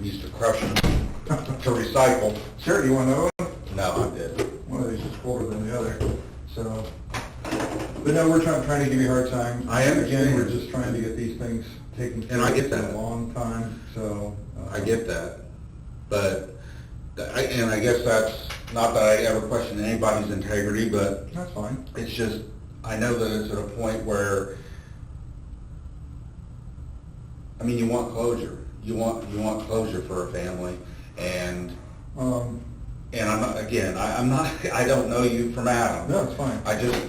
used to crush them to recycle. Sure, you want another one? No, I'm good. One of these is colder than the other, so. But no, we're trying to give you a hard time. I understand. Again, we're just trying to get these things taken care of. And I get that. For a long time, so. I get that. But, and I guess that's, not that I ever question anybody's integrity, but That's fine. it's just, I know that it's at a point where, I mean, you want closure. You want closure for a family, and I'm not, again, I'm not, I don't know you from Adam. No, it's fine. I just,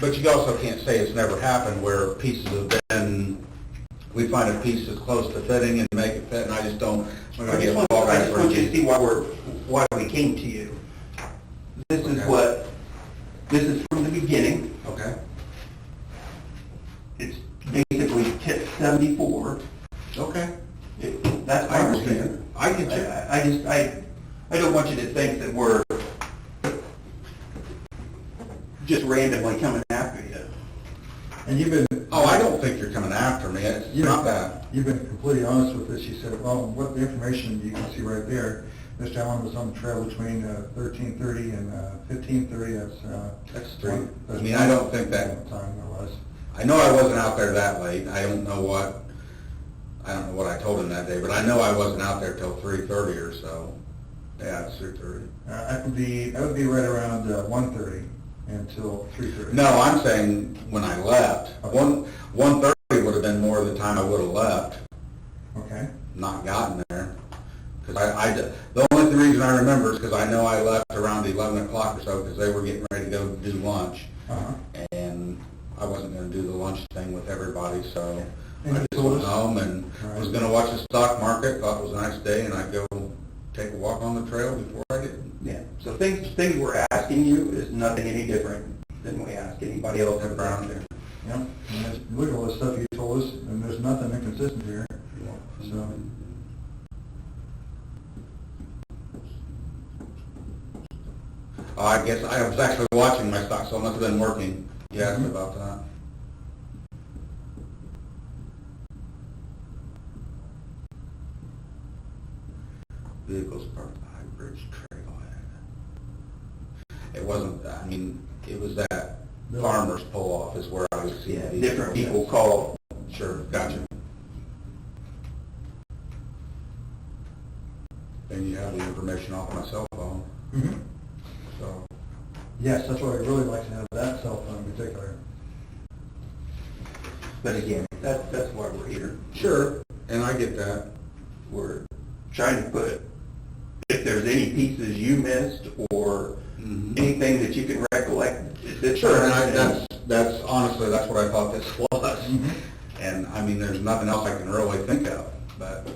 but you also can't say it's never happened where pieces have been, we find a piece that's close to fitting and make it fit, and I just don't. I just want you to see why we came to you. This is from the beginning. Okay. It's basically tip 74. Okay. That's I my understand. I get you. I don't want you to think that we're just randomly coming after you. And you've been. Oh, I don't think you're coming after me. It's not that. You've been completely honest with this. You said, well, what the information you can see right there, Mr. Allen was on the trail between 13:30 and 15:30. That's true. I mean, I don't think that time there was. I know I wasn't out there that late. I don't know what I told him that day, but I know I wasn't out there till 3:30 or so. Yeah, it's 3:30. That would be right around 1:30 until 3:30. No, I'm saying when I left. 1:30 would have been more of the time I would have left. Okay. Not gotten there. Because the only reason I remember is because I know I left around 11 o'clock or so because they were getting ready to go do lunch. And I wasn't going to do the lunch thing with everybody, so I just went home and was going to watch the stock market, thought it was a nice day, and I'd go take a walk on the trail before I did. Yeah, so things we're asking you is nothing any different than we ask anybody else around there. Yeah, and look at all the stuff you told us, and there's nothing inconsistent here. So. I guess I was actually watching my stock, so it must have been working. You asked about that. Vehicles parked on the High Bridge Trail. It wasn't, I mean, it was that farmer's pull-off is where I was seeing these. Different people call. Sure, gotcha. And you have the information off my cell phone. So. Yes, that's what I'd really like to have, that cell phone in particular. But again, that's why we're here. Sure, and I get that. We're trying to put, if there's any pieces you missed or anything that you can recollect. Sure, and that's honestly, that's what I thought this was. And I mean, there's nothing else I can really think of. But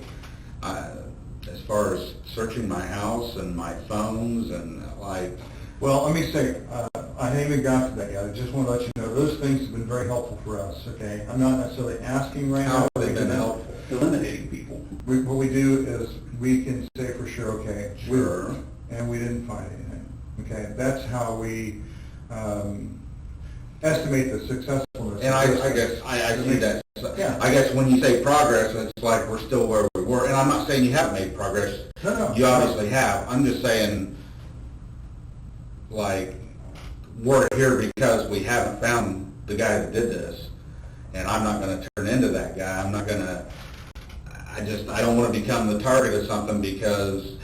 as far as searching my house and my phones and like... Well, let me say, I haven't even got to that yet. I just want to let you know, those things have been very helpful for us, okay? I'm not necessarily asking right now. How have they been helpful? Eliminating people. What we do is we can say for sure, okay, Sure. and we didn't find anything, okay? That's how we estimate the successfulness. And I guess I see that. Yeah. I guess when you say progress, it's like we're still where we were. And I'm not saying you haven't made progress. No. You obviously have. I'm just saying, like, we're here because we haven't found the guy that did this. And I'm not going to turn into that guy. I'm not going to, I don't want to become the target of something because,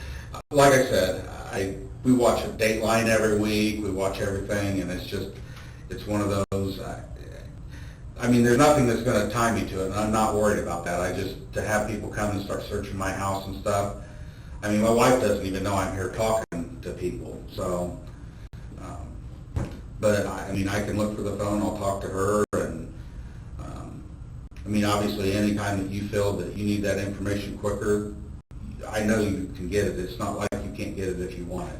like I said, we watch a Dateline every week. We watch everything, and it's one of those, I mean, there's nothing that's going to tie me to it, and I'm not worried about that. To have people come and start searching my house and stuff, I mean, my wife doesn't even know I'm here talking to people, so, but I mean, I can look for the phone, I'll talk to her, and, I mean, obviously, any time that you feel that you need that information quicker, I know you can get it. It's not like you can't get it if you want it.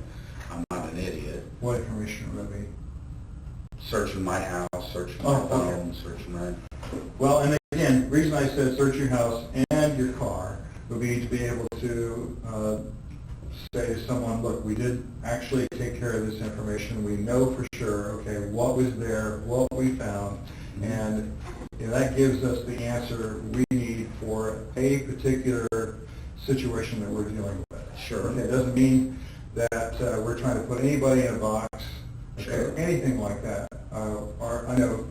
I'm not an idiot. What information would that be? Searching my house, searching my phone, searching my... Well, and again, the reason I said search your house and your car would be to be able to say to someone, look, we did actually take care of this information. We know for sure, okay, what was there, what we found, and that gives us the answer we need for a particular situation that we're dealing with. Sure. Okay, it doesn't mean that we're trying to put anybody in a box, okay, Sure. or anything like that. I know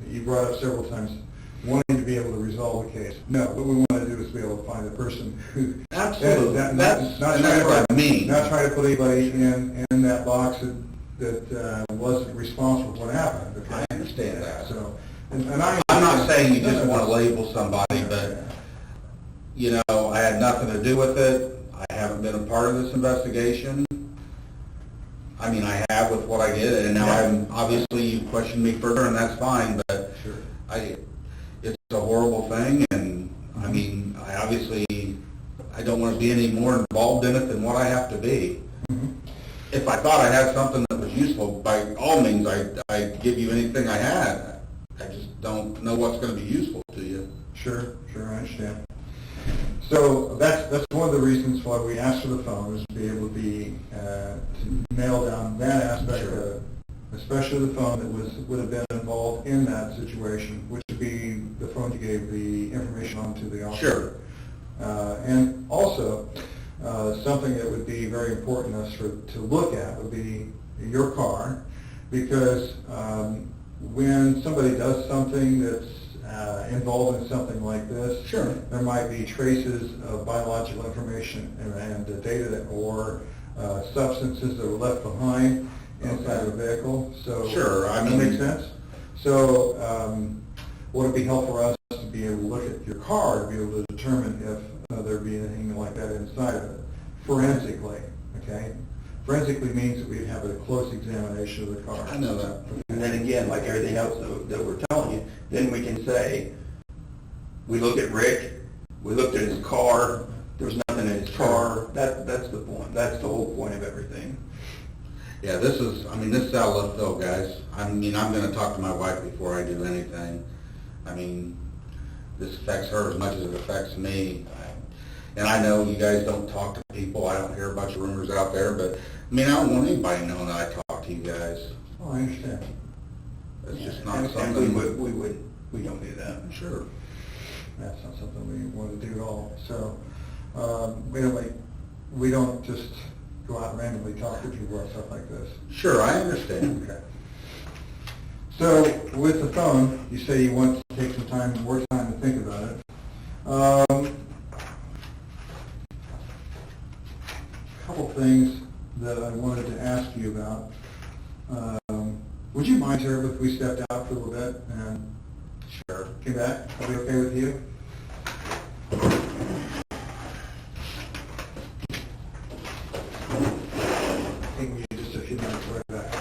you brought up several times wanting to be able to resolve the case. No, what we want to do is be able to find the person who... Absolutely. That's not what I mean. Not try to put anybody in that box that wasn't responsible for what happened. Okay? I understand that. So, I'm not saying you just want to label somebody, but, you know, I had nothing to do with it. I haven't been a part of this investigation. I mean, I have with what I did, and now obviously you question me further, and that's fine, but Sure. it's a horrible thing, and I mean, I don't want to be any more involved in it than what I have to be. Mm-hmm. If I thought I had something that was useful, by all means, I'd give you anything I had. I just don't know what's going to be useful to you. Sure, I understand. So that's one of the reasons why we asked for the phone, is to be able to nail down that aspect of it, especially the phone that would have been involved in that situation, which would be the phone you gave the information on to the officer. Sure. And also, something that would be very important to look at would be your car, because when somebody does something that's involved in something like this, Sure. there might be traces of biological information and data or substances that were left behind inside the vehicle. So Sure, I mean... That makes sense? So would it be helpful for us to be able to look at your car to be able to determine if there be anything like that inside of it, forensically, okay? Forensically means that we'd have a close examination of the car. I know that. And then again, like everything else that we're telling you, then we can say, we looked at Rick, we looked at his car, there was nothing in his car. That's the point. That's the whole point of everything. Yeah, this is out of left field, guys. I mean, I'm going to talk to my wife before I do anything. I mean, this affects her as much as it affects me. And I know you guys don't talk to people. I don't hear a bunch of rumors out there, but I mean, I don't want anybody knowing that I talk to you guys. Oh, I understand. It's just not And something... we don't do that. Sure. That's not something we want to do at all. So we don't just go out and randomly talk to people and stuff like this. Sure, I understand. Okay. So with the phone, you say you want to take some more time to think about it. A couple things that I wanted to ask you about. Would you mind, sir, if we stepped out for a little bit and Sure. came back? Are we okay with you? I think we need just a few minutes right back.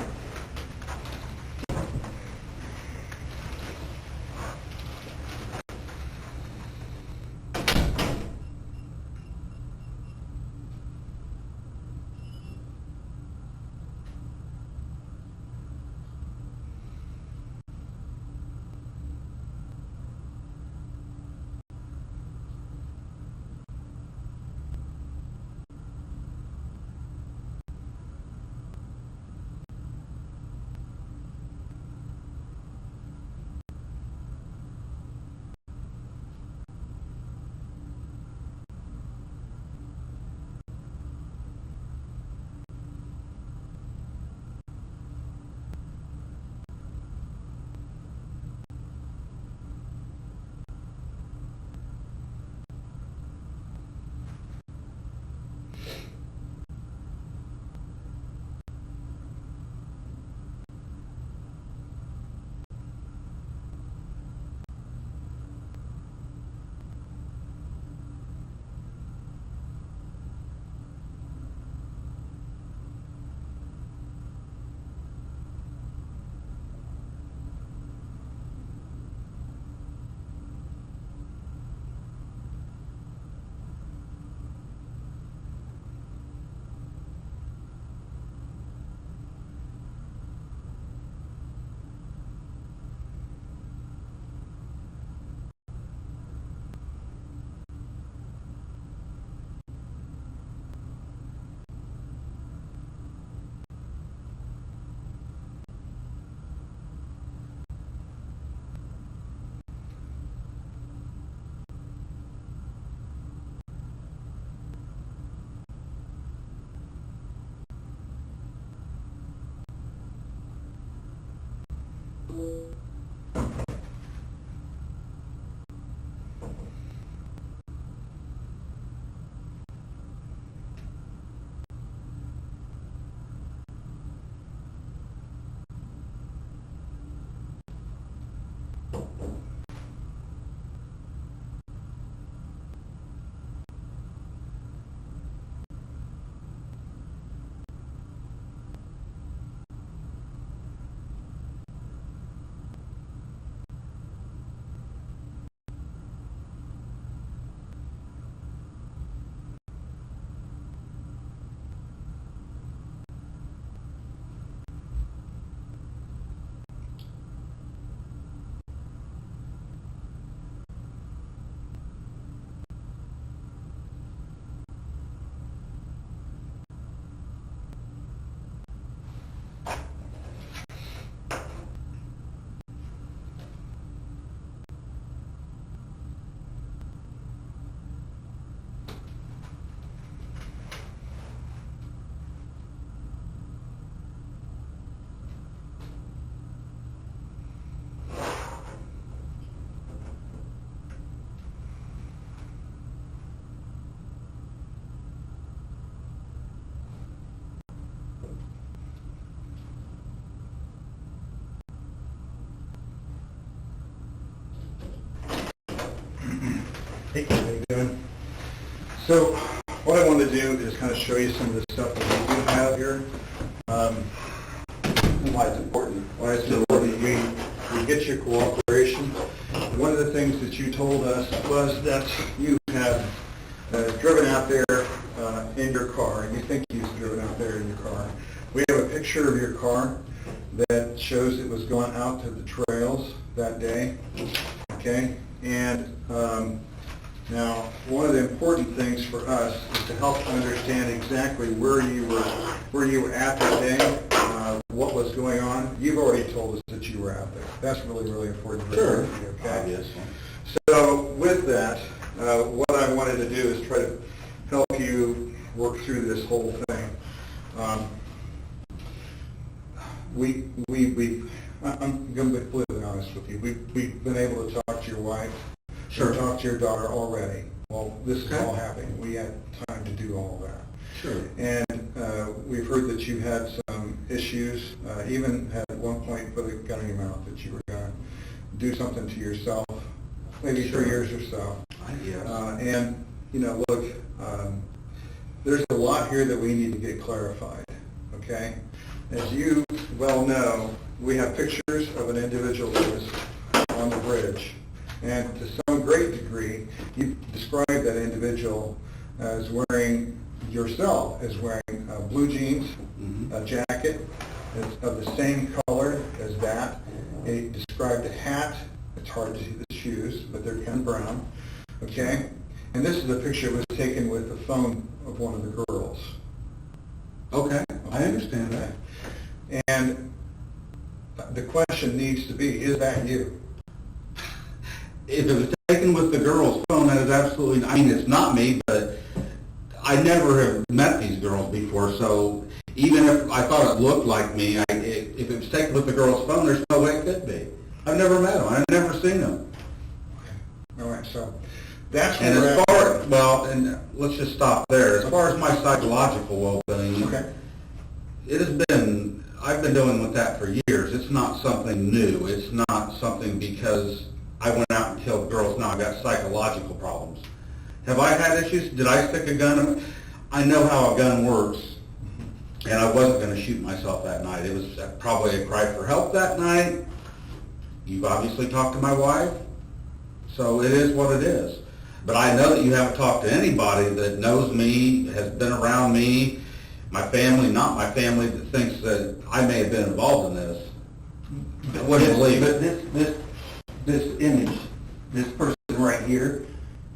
doing? So what I want to do is kind of show you some of the stuff that we do have here. Why it's important. Why it's important. We get your cooperation. One of the things that you told us was that you had driven out there in your car, and you think you've driven out there in your car. We have a picture of your car that shows it was going out to the trails that day, okay? And now, one of the important things for us is to help understand exactly where you were at that day, what was going on. You've already told us that you were out there. That's really, really important for you, okay? Obviously. So with that, what I wanted to do is try to help you work through this whole thing. I'm going to be completely honest with you. We've been able to talk to your wife, Sure. talk to your daughter already. Well, this is Okay. all happening. We had time to do all that. Sure. And we've heard that you had some issues, even at one point put a gun in your mouth, that you were going to do something to yourself, maybe Sure. 3 years or so. Yes. And, you know, look, there's a lot here that we need to get clarified, okay? As you well know, we have pictures of an individual that was on the bridge. And to some great degree, you described that individual as wearing, yourself as wearing blue jeans, a jacket of the same color as that. He described a hat. It's hard to see the shoes, but they're kind of brown. Okay? And this is a picture that was taken with the phone of one of the girls. Okay, I understand that. And the question needs to be, is that you? If it was taken with the girl's phone, that is absolutely, I mean, it's not me, but I never have met these girls before, so even if I thought it looked like me, if it was taken with the girl's phone, there's no way it could be. I've never met them. I've never seen them. All right, so that's And where as we're far, at. well, and let's just stop there. As far as my psychological well-being, Okay. it has been, I've been dealing with that for years. It's not something new. It's not something because I went out and killed girls. Now I've got psychological problems. Have I had issues? Did I stick a gun? I know how a gun works, and I wasn't going to shoot myself that night. It was probably a cry for help that night. You've obviously talked to my wife, so it is what it is. But I know that you haven't talked to anybody that knows me, has been around me, my family, not my family, that thinks that I may have been involved in this. I wouldn't believe But it. this image, this person right here,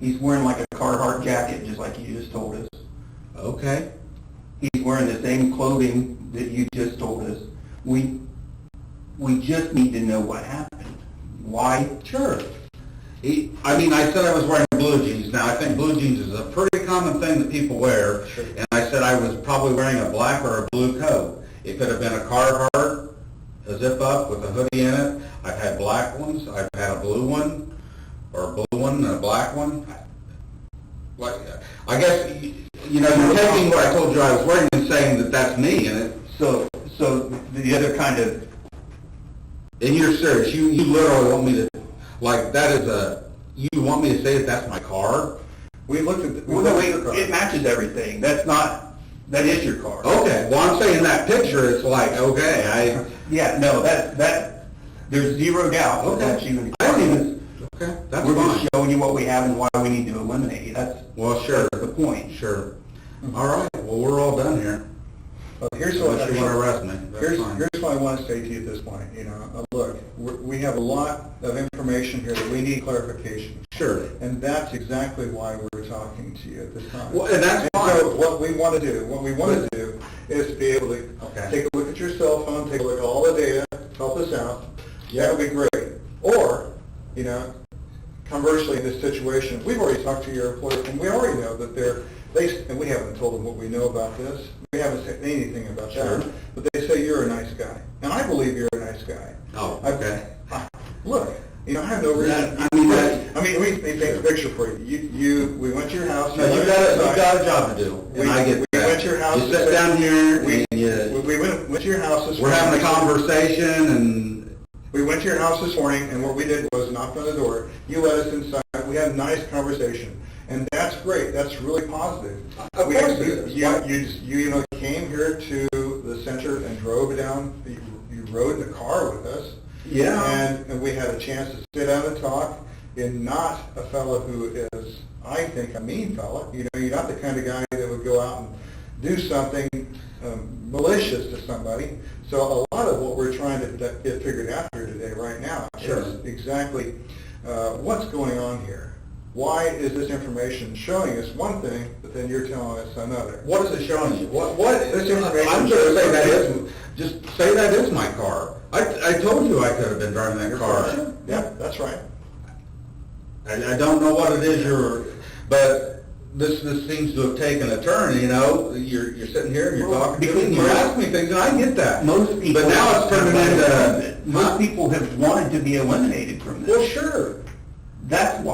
he's wearing like a Carhartt jacket, just like you just told us. Okay. He's wearing the same clothing that you just told us. We just need to know what happened. Why? Sure. I mean, I said I was wearing blue jeans. Now, I think blue jeans is a pretty common thing that people wear. Sure. And I said I was probably wearing a black or a blue coat. It could have been a Carhartt, a zip-up with a hoodie in it. I've had black ones. I've had a blue one, or a blue one and a black one. Like, I guess, you know, you're taking what I told you I was wearing and saying that that's me, and it. So the other kind of, And you're serious. You literally want me to, like, that is you want me to say that that's my car? We looked at well, no, it matches everything. That is your car. Okay, well, I'm saying that picture, it's like, okay, Yeah, no, there's zero doubt that that's you. I don't even, okay, that's We're fine. just showing you what we have and why we need to eliminate you. That's Sure. the point. Sure. All right, well, we're all done here. Well, here's what Unless you want to arrest me, that's fine. Here's what I want to say to you at this point. You know, look, we have a lot of information here that we need clarification. Sure. And that's exactly why we're talking to you at this time. Well, and that's fine. So what we want to do is to be able to take a look at your cell phone, take a look at all the data, help us out. Yeah, that'll be great. Or, you know, conversely, in this situation, we've already talked to your employer, and we already know that and we haven't told them what we know about this. We haven't said anything about that. Sure. But they say you're a nice guy. And I believe you're a nice guy. Oh, okay. Look, you know, I have no reason. I mean, let me paint a picture for you. We went to your house. No, you got a job to do, and I get we that. went to your house. You sit down here, and We went to your house this we're morning. having a conversation, and We went to your house this morning, and what we did was knocked on the door. You let us inside. We had a nice conversation. And that's great, that's really positive. Of course it is. You came here to the center and drove down, you rode in the car with us. Yeah. And we had a chance to sit down and talk, and not a fellow who is, I think, a mean fellow. You know, you're not the kind of guy that would go out and do something malicious to somebody. So a lot of what we're trying to get figured out here today, right now, is exactly what's going on here. Why is this information showing us one thing, but then you're telling us another? What is it showing you? What This information I'm going to say that is, just say that is my car. I told you I could have been driving that car. Yeah, that's right. I don't know what it is but this seems to have taken a turn, you know. You're sitting here and you're talking to me and you ask me things, and I get that. Most people, but now it's turning into, most people have wanted to be eliminated from this. well, sure. That's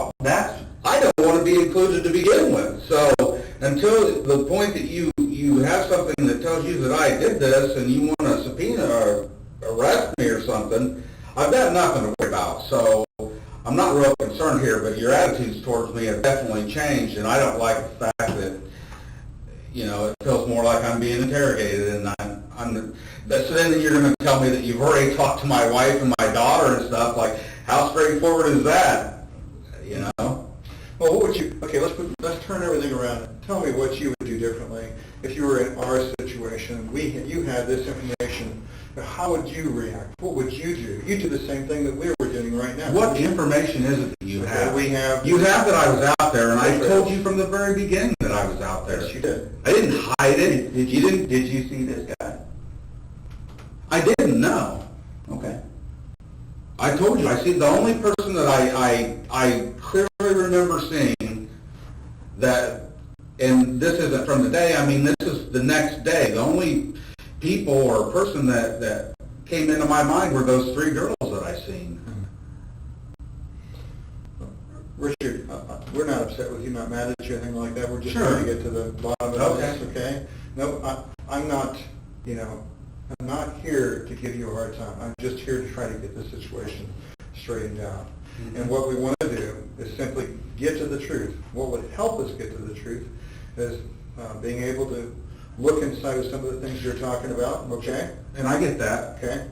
I don't want to be included to begin with. So until the point that you have something that tells you that I did this and you want to subpoena or arrest me or something, I've got nothing to worry about. So I'm not real concerned here, but your attitudes towards me have definitely changed, and I don't like the fact that, you know, it feels more like I'm being interrogated, and so then you're going to tell me that you've already talked to my wife and my daughter and stuff. Like, how straightforward is that? You know? Well, what would you, okay, let's turn everything around. Tell me what you would do differently if you were in our situation. You had this information. How would you react? What would you do? You do the same thing that we were doing right now. What information is it that you have? You have that I was out there, and I told you from the very beginning that I was out there. Yes, you did. I didn't hide it. Did you see this guy? I didn't know. Okay. I told you, I see the only person that I clearly remember seeing that, and this isn't from the day, I mean, this is the next day. The only people or person that came into my mind were those three girls that I seen. Richard, we're not upset with you, not mad at you, anything like that. We're just Sure. trying to get to the bottom of this, okay? No, I'm not, I'm not here to give you a hard time. I'm just here to try to get this situation straightened out. Mm-hmm. And what we want to do is simply get to the truth. What would help us get to the truth is being able to look inside of some of the things you're talking about, okay? And I get that. Okay.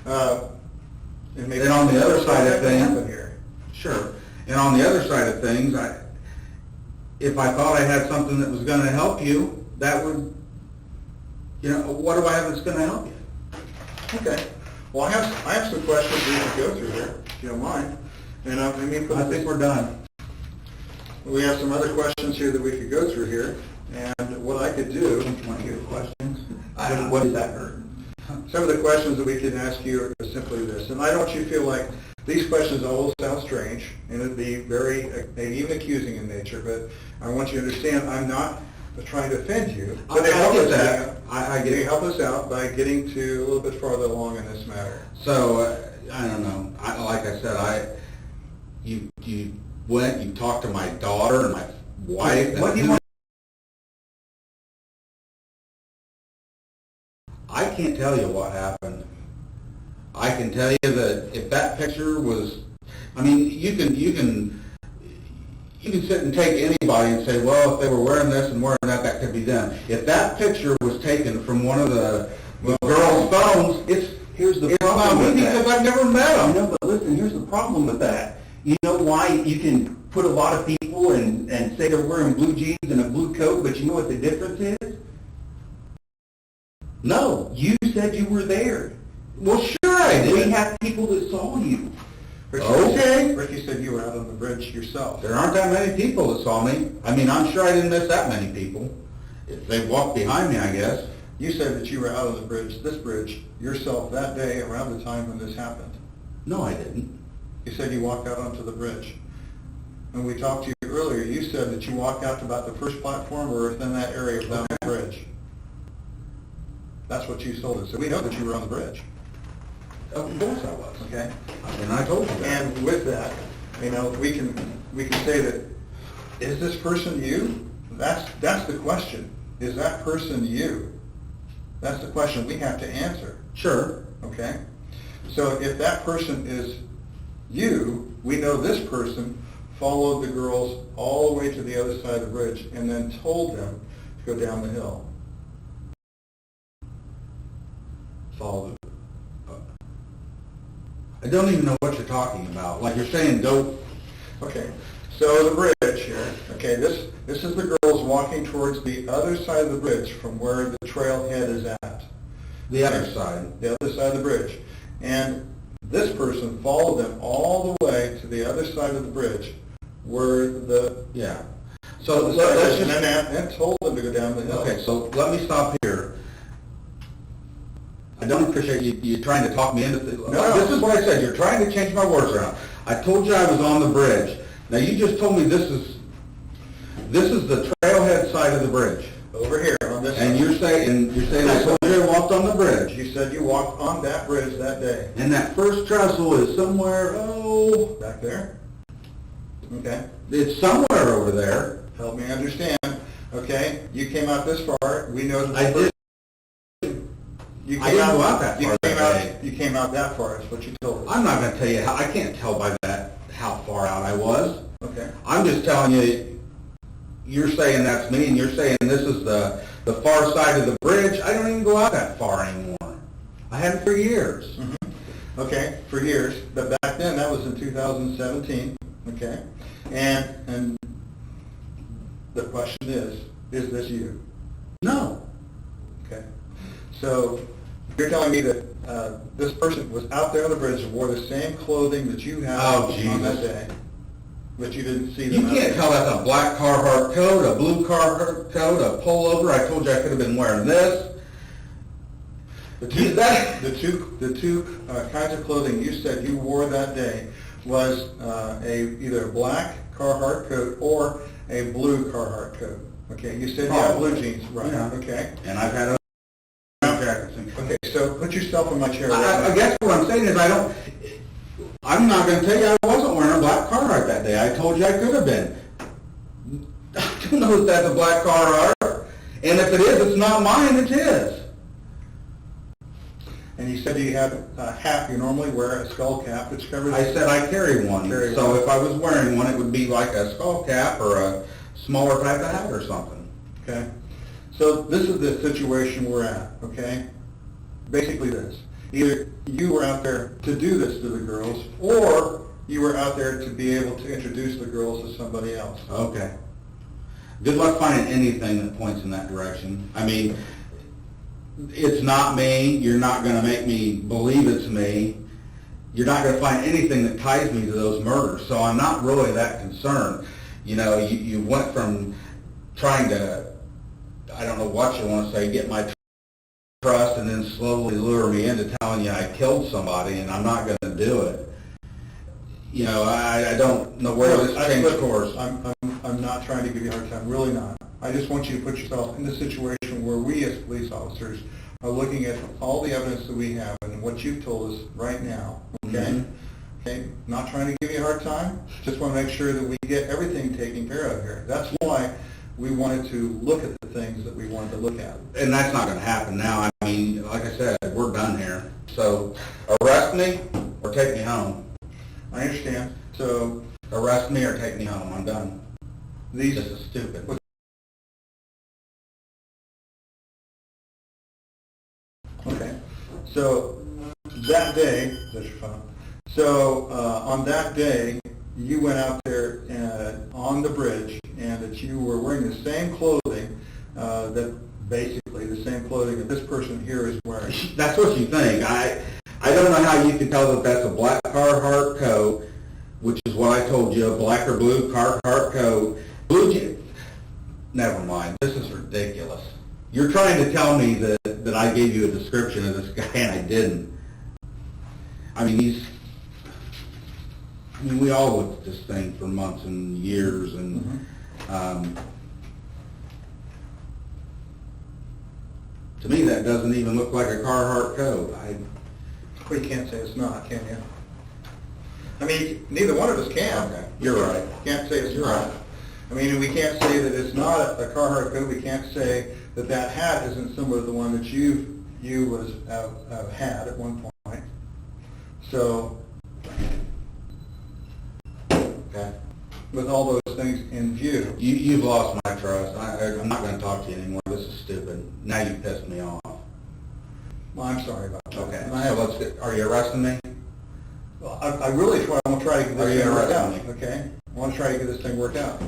And on the other side of things, here. Sure. And on the other side of things, if I thought I had something that was going to help you, that would, what do I have that's going to help you? Okay. Well, I have some questions we can go through here, if you don't mind. And I think we're done. We have some other questions here that we could go through here. And what I could do... You want to hear the questions? What does that hurt? Some of the questions that we can ask you are simply this. And I don't want you to feel like these questions all sound strange, and it'd be very, maybe even accusing in nature, but I want you to understand I'm not trying to offend you. But they help us out. They help us out by getting to a little bit farther along in this matter. So, I don't know. Like I said, you went, you talked to my daughter and my wife. What do you want? I can't tell you what happened. I can tell you that if that picture was, I mean, you can sit and take anybody and say, well, if they were wearing this and wearing that, that could be them. If that picture was taken from one of the girls' phones, here's the problem with that. Because I've never met them. No, but listen, here's the problem with that. You know why you can put a lot of people and say they're wearing blue jeans and a blue coat, but you know what the difference is? No. You said you were there. Well, sure I did. We have people that saw you. Ricky said you were out on the bridge yourself. There aren't that many people that saw me. I mean, I'm sure I didn't miss that many people. If they walked behind me, I guess. You said that you were out on the bridge, this bridge, yourself that day around the time when this happened. No, I didn't. You said you walked out onto the bridge. When we talked to you earlier, you said that you walked out to about the first platform or within that area down the bridge. That's what you told us. So we know that you were on the bridge. Of course I was. Okay? And I told you that. And with that, we can say that, is this person you? That's the question. Is that person you? That's the question we have to answer. Sure. Okay? So if that person is you, we know this person followed the girls all the way to the other side of the bridge and then told them to go down the hill. Followed. I don't even know what you're talking about. Like you're saying, go. Okay, so the bridge here, okay, this is the girls walking towards the other side of the bridge from where the trailhead is at. The other side. The other side of the bridge. And this person followed them all the way to the other side of the bridge where the... Yeah. So let's just... And told them to go down the hill. Okay, so let me stop here. I don't appreciate you trying to talk me into this. No. This is what I said. You're trying to change my words around. I told you I was on the bridge. Now you just told me this is the trailhead side of the bridge. Over here on this And side. you're saying I told you I walked on the bridge. You said you walked on that bridge that day. And that first trestle is somewhere, Back there? Okay. it's somewhere over there. Help me understand. Okay, you came out this far. We know that I did. You I didn't go out that far that day. You came out that far, is what you told us. I'm not going to tell you how, I can't tell by that how far out I was. Okay. I'm just telling you, you're saying that's me, and you're saying this is the far side of the bridge. I don't even go out that far anymore. I haven't for years. Mm-hmm. Okay, for years, but back then, that was in 2017, okay? And the question is this you? No. Okay. So, you're telling me that this person was out there on the bridge and wore the same clothing that you had Oh, on that Jesus. day, but you didn't see You them? can't tell that's a black Carhartt coat, a blue Carhartt coat, a pullover. I told you I could have been wearing this. The You- two kinds of clothing you said you wore that day was either a black Carhartt coat or a blue Carhartt coat. Okay, you said you had blue jeans, right? Yeah. Okay. And I've had other jackets. Okay, so put yourself in my chair. Right I now. guess what I'm saying is I'm not going to tell you I wasn't wearing a black Carhartt that day. I told you I could have been. I don't know if that's a black Carhartt. And if it is, it's not mine, it's his. And you said you had a hat. You normally wear a skull cap, which covers. I said I carry one. Carry So one. if I was wearing one, it would be like a skull cap or a smaller type of hat or something. Okay. So this is the situation we're at. Okay. Basically, this: either you were out there to do this to the girls, or you were out there to be able to introduce the girls to somebody else. Okay. Good luck finding anything that points in that direction. I mean, it's not me. You're not going to make me believe it's me. You're not going to find anything that ties me to those murders. So I'm not really that concerned. You know, you went from trying to, I don't know what you want to say, get my trust and then slowly lure me into telling you I killed somebody, and I'm not going to do it. You know, I don't know where this changed course. I'm not trying to give you a hard time, really not. I just want you to put yourself in the situation where we as police officers are looking at all the evidence that we have and what you've told us right now, okay? Mhm. Okay, not trying to give you a hard time, just want to make sure that we get everything taken care of here. That's why we wanted to look at the things that we wanted to look at. And that's not going to happen now. I mean, like I said, we're done here. So arrest me or take me home. I understand. So Arrest me or take me home. I'm done. these, This is stupid. okay, so that day, that's your phone. So on that day, you went out there on the bridge, and that you were wearing the same clothing, that basically the same clothing that this person here is wearing. That's what you think. I don't know how you can tell that that's a black Carhartt coat, which is what I told you, a black or blue Carhartt coat. Never mind. This is ridiculous. You're trying to tell me that I gave you a description of this guy and I didn't. I mean, we all looked at this thing for months and years, and to me that doesn't even look like a Carhartt coat. Well, you can't say it's not, can you? I mean, neither one of us can. Okay, you're right. Can't say it's You're not. right. I mean, we can't say that it's not a Carhartt coat. We can't say that that hat isn't similar to the one that you had at one point. So, Okay. with all those things in view. You've lost my trust. I'm not gonna talk to you anymore. This is stupid. Now you pissed me off. Well, I'm sorry about that. Okay, And I so have, let's get, are you arresting me? well, I really try, I want to try to get Are this you thing worked out, arresting me? okay? I want to try to get this thing worked out.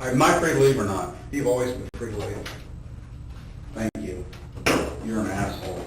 Am I free to leave or not? You've always been free to leave. Thank you. You're an asshole.